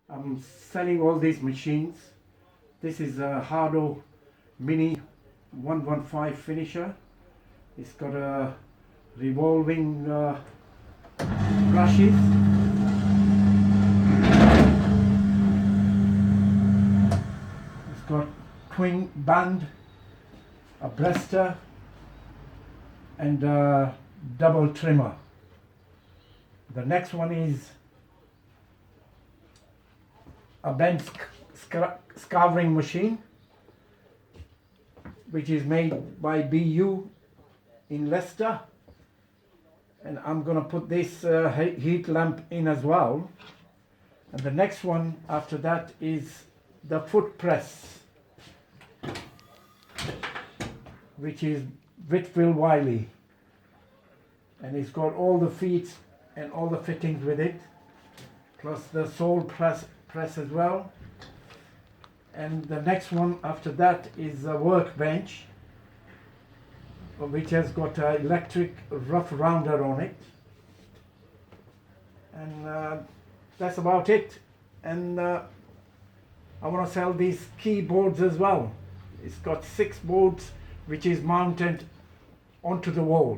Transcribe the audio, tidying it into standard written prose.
I'm selling all these machines. This is a Hardo Mini 115 finisher. It's got a revolving brushes. It's got twin band, a blaster and a double trimmer. The next one is a bench scouring machine, which is made by BU in Leicester, and I'm gonna put this heat lamp in as well. And the next one after that is the foot press, which is Whitfield Wiley, and it's got all the feet and all the fittings with it, plus the sole press as well. And the next one after that is a workbench, which has got an electric rough rounder on it, and that's about it. And I want to sell these keyboards as well. It's got 6 boards which is mounted onto the wall.